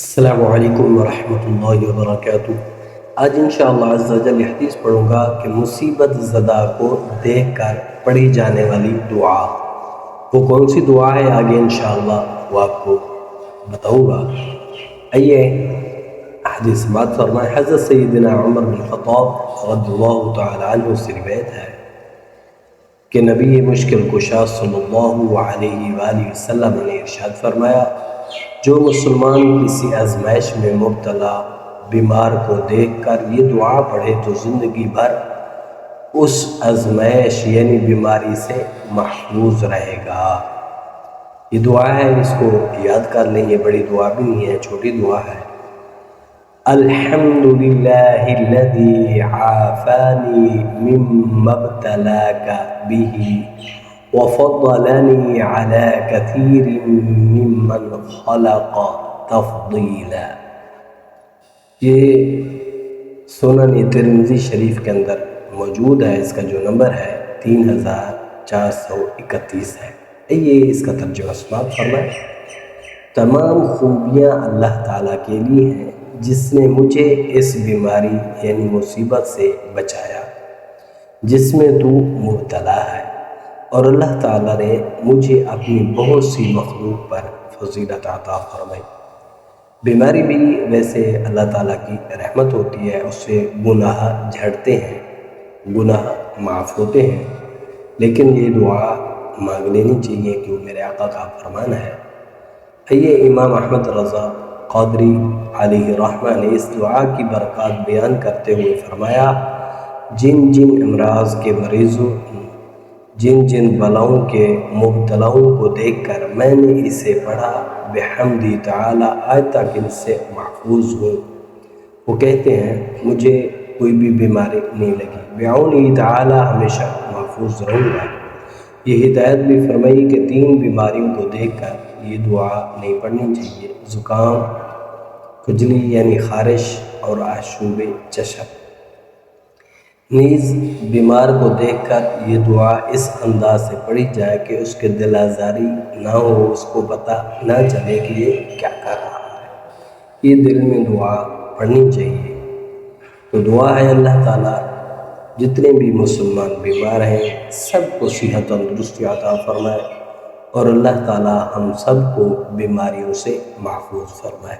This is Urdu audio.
السلام علیکم ورحمۃ اللہ وبرکاتہ۔ آج انشاءاللہ عز و جل یہ حدیث پڑھوں گا کہ مصیبت زدہ کو دیکھ کر پڑھی جانے والی دعا وہ کون سی دعا ہے، آگے انشاءاللہ وہ آپ کو بتاؤں گا۔ آئیے حدیث بات فرمائے۔ حضرت سیدنا عمر بن خطاب رضی اللہ تعالی عنہ سے روایت ہے کہ نبی مشکل کشا صلی اللہ علیہ وآلہ وسلم نے ارشاد فرمایا، جو مسلمان کسی آزمائش میں مبتلا بیمار کو دیکھ کر یہ دعا پڑھے تو زندگی بھر اس آزمائش یعنی بیماری سے محفوظ رہے گا۔ یہ دعا ہے، اس کو یاد کر لیں۔ یہ بڑی دعا بھی نہیں ہے، چھوٹی دعا ہے۔ الحمدللہ الذی عافانی مما ابتلاک بہ وفضلنی علی کثیر ممن خلق تفضیلا۔ یہ سنن ترمذی شریف کے اندر موجود ہے۔ اس کا جو نمبر ہے 3431 ہے۔ یہ اس کا ترجمہ سماعت فرمائے۔ تمام خوبیاں اللہ تعالیٰ کے لیے ہیں جس نے مجھے اس بیماری یعنی مصیبت سے بچایا جس میں تو مبتلا ہے، اور اللہ تعالیٰ نے مجھے اپنی بہت سی مخلوق پر فضیلت عطا فرمائی۔ بیماری بھی ویسے اللہ تعالیٰ کی رحمت ہوتی ہے، اس سے گناہ جھڑتے ہیں، گناہ معاف ہوتے ہیں، لیکن یہ دعا مانگ لینی چاہیے کہ وہ میرے آقا کا فرمان ہے۔ امام احمد رضا قادری علیہ رحمہ نے اس دعا کی برکات بیان کرتے ہوئے فرمایا، جن جن امراض کے مریضوں، جن جن بلاؤں کے مبتلاؤں کو دیکھ کر میں نے اسے پڑھا، بحمدی تعالی آج تک ان سے محفوظ ہوں۔ وہ کہتے ہیں مجھے کوئی بھی بیماری نہیں لگی، بعونی تعالی ہمیشہ محفوظ رہوں گا۔ یہ ہدایت بھی فرمائی کہ 3 بیماریوں کو دیکھ کر یہ دعا نہیں پڑھنی چاہیے: زکام، کھجلی یعنی خارش، اور آشوب چشم۔ نیز بیمار کو دیکھ کر یہ دعا اس انداز سے پڑھی جائے کہ اس کے دل آزاری نہ ہو، اس کو پتہ نہ چلے کہ یہ کیا کر رہا ہے۔ یہ دل میں دعا پڑھنی چاہیے۔ تو دعا ہے اللہ تعالیٰ جتنے بھی مسلمان بیمار ہیں سب کو صحت تندرستی عطا فرمائے، اور اللہ تعالیٰ ہم سب کو بیماریوں سے محفوظ فرمائے۔